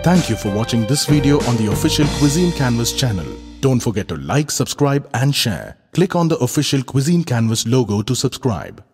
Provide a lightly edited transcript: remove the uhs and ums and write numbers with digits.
Thank you for watching this video on the official Cuisine Canvas channel. Don't forget to like, subscribe and share. Click on the official Cuisine Canvas logo to subscribe.